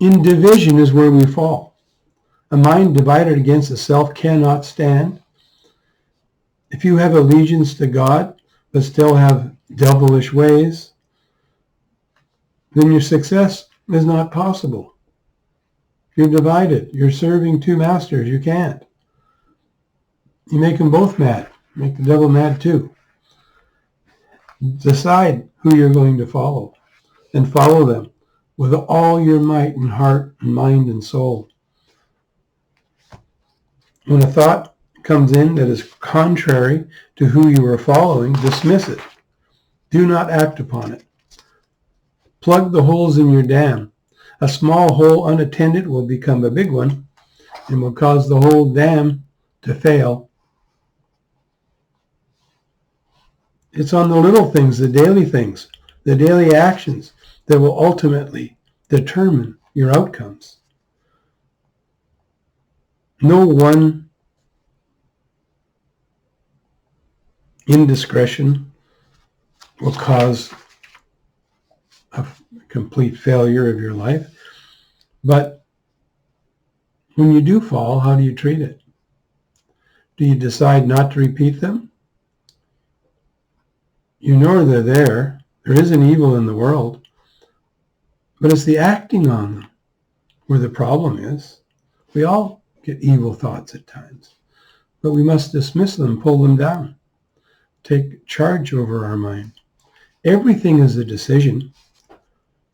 In division is where we fall. A mind divided against itself cannot stand. If you have allegiance to God, but still have devilish ways, then your success is not possible. You're divided. You're serving two masters. You can't. You make them both mad. Make the devil mad too. Decide who you're going to follow, and follow them with all your might and heart and mind and soul. When a thought comes in that is contrary to who you are following, dismiss it. Do not act upon it. Plug the holes in your dam. A small hole unattended will become a big one and will cause the whole dam to fail. It's on the little things, the daily actions that will ultimately determine your outcomes. No one indiscretion will cause a complete failure of your life. But when you do fall, how do you treat it? Do you decide not to repeat them? You know they're there. There is an evil in the world. But it's the acting on them where the problem is. We all get evil thoughts at times. But we must dismiss them, pull them down. Take charge over our mind. Everything is a decision.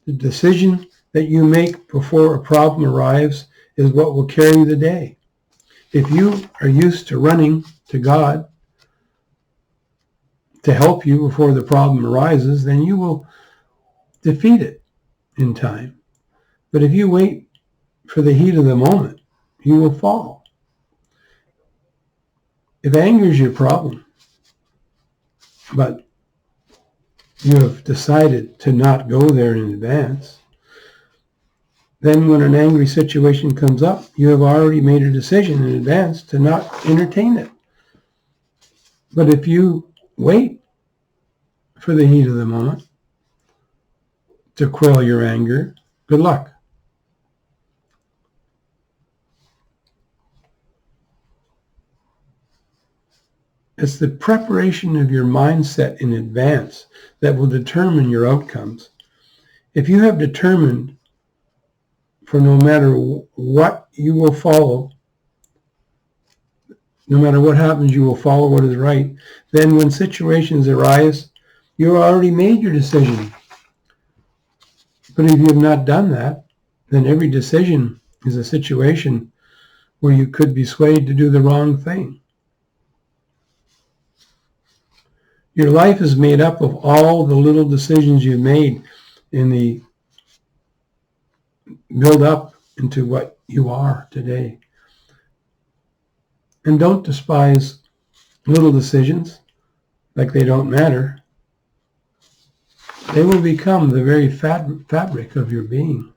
The decision that you make before a problem arrives is what will carry the day. If you are used to running to God to help you before the problem arises, then you will defeat it in time. But if you wait for the heat of the moment, you will fall. If anger is your problem, but you have decided to not go there in advance, then when an angry situation comes up, you have already made a decision in advance to not entertain it. But if you wait for the heat of the moment to quell your anger, good luck. It's the preparation of your mindset in advance that will determine your outcomes. If you have determined for no matter what you will follow, no matter what happens, you will follow what is right, then when situations arise, you already made your decision. But if you have not done that, then every decision is a situation where you could be swayed to do the wrong thing. Your life is made up of all the little decisions you've made in the build up into what you are today. And don't despise little decisions like they don't matter. They will become the very fabric of your being.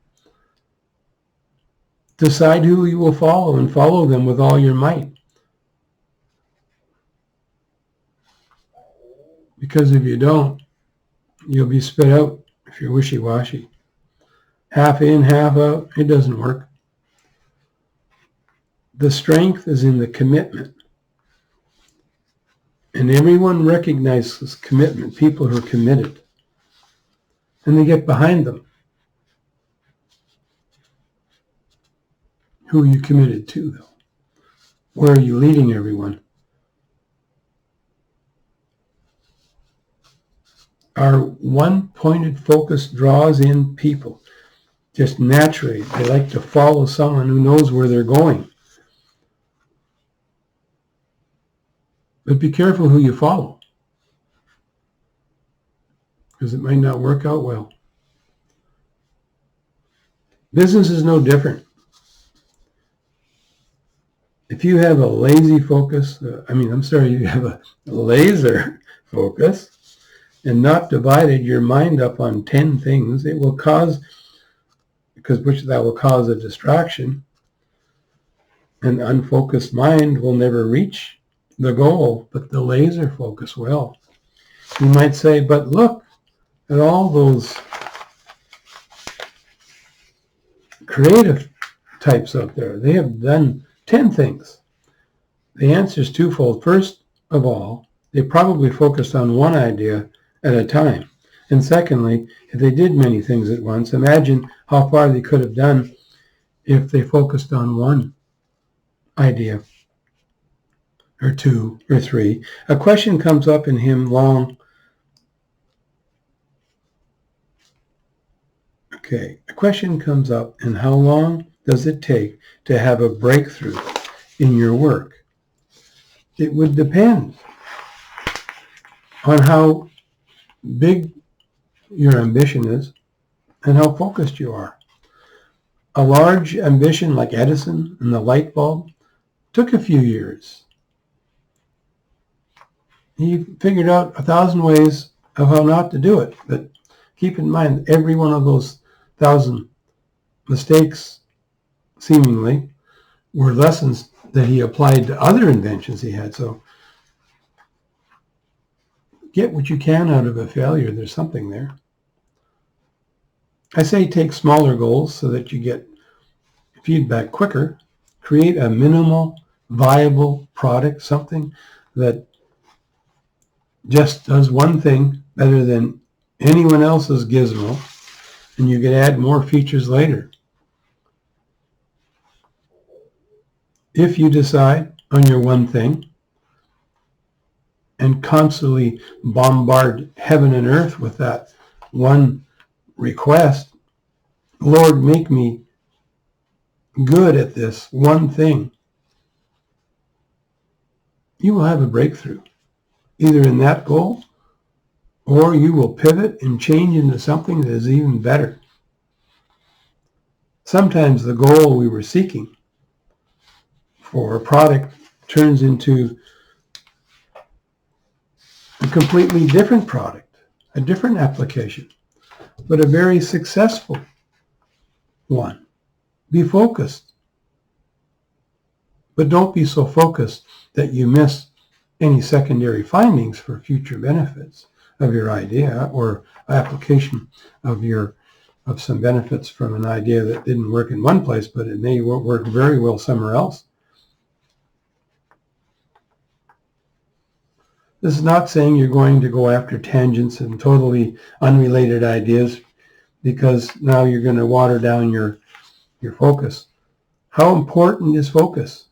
Decide who you will follow and follow them with all your might. Because if you don't, you'll be spit out if you're wishy-washy. Half in, half out, it doesn't work. The strength is in the commitment. And everyone recognizes commitment, people who are committed. And they get behind them. Who are you committed to, though? Where are you leading everyone? Our one-pointed focus draws in people. Just naturally, they like to follow someone who knows where they're going. But be careful who you follow, because it might not work out well. Business is no different. If you have a lazy focus, you have a laser focus and not divided your mind up on 10 things, it will cause, that will cause a distraction. An unfocused mind will never reach the goal, but the laser focus will. You might say, but look at all those creative types out there, they have done 10 things. The answer is twofold. First of all, they probably focused on one idea at a time. And secondly, if they did many things at once, imagine how far they could have done if they focused on one idea, or two, or three. A question comes up in him long. Okay, a question comes up, and how long does it take to have a breakthrough in your work? It would depend on how big your ambition is and how focused you are. A large ambition like Edison and the light bulb took a few years. He figured out 1,000 ways of how not to do it, but keep in mind every one of those 1,000 mistakes, seemingly, were lessons that he applied to other inventions he had. So get what you can out of a failure. There's something there. I say take smaller goals so that you get feedback quicker. Create a minimal, viable product, something that just does one thing better than anyone else's gizmo, and you can add more features later. If you decide on your one thing and constantly bombard heaven and earth with that one request, Lord, make me good at this one thing, you will have a breakthrough, either in that goal, or you will pivot and change into something that is even better. Sometimes the goal we were seeking for a product turns into a completely different product, a different application, but a very successful one. Be focused, but don't be so focused that you miss any secondary findings for future benefits of your idea or application of some benefits from an idea that didn't work in one place, but it may work very well somewhere else. This is not saying you're going to go after tangents and totally unrelated ideas, because now you're going to water down your focus. How important is focus?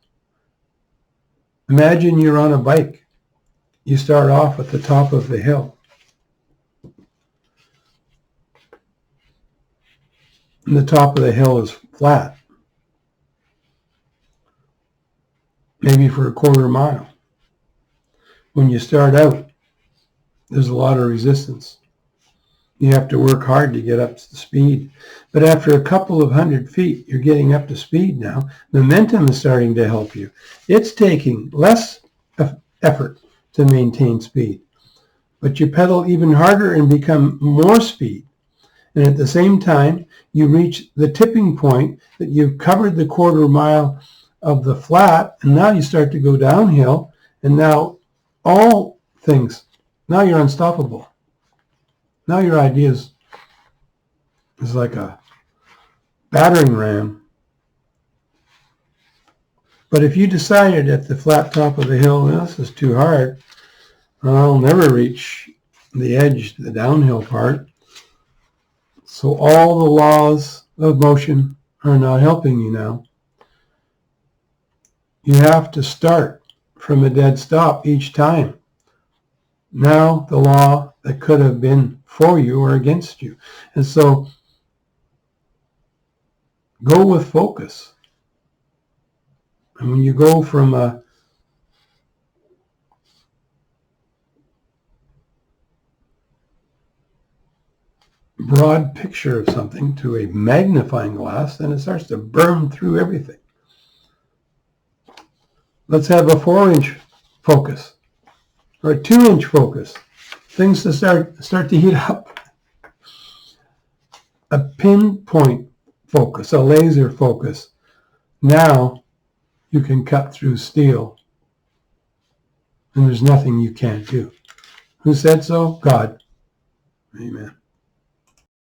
Imagine you're on a bike. You start off at the top of the hill. And the top of the hill is flat, maybe for a quarter mile. When you start out, there's a lot of resistance. You have to work hard to get up to speed. But after a couple of 100 feet, you're getting up to speed now. Momentum is starting to help you. It's taking less effort to maintain speed. But you pedal even harder and become more speed. And at the same time, you reach the tipping point that you've covered the quarter mile of the flat, and now you start to go downhill, and now all things, now you're unstoppable. Now your idea is like a battering ram. But if you decided at the flat top of the hill, this is too hard, I'll never reach the edge, the downhill part. So all the laws of motion are not helping you now. You have to start from a dead stop each time. Now the law that could have been for you or against you. And so go with focus. And when you go from a broad picture of something to a magnifying glass, then it starts to burn through everything. Let's have a 4-inch focus or a 2-inch focus. Things to start to heat up. A pinpoint focus, a laser focus. Now you can cut through steel, and there's nothing you can't do. Who said so? God. Amen.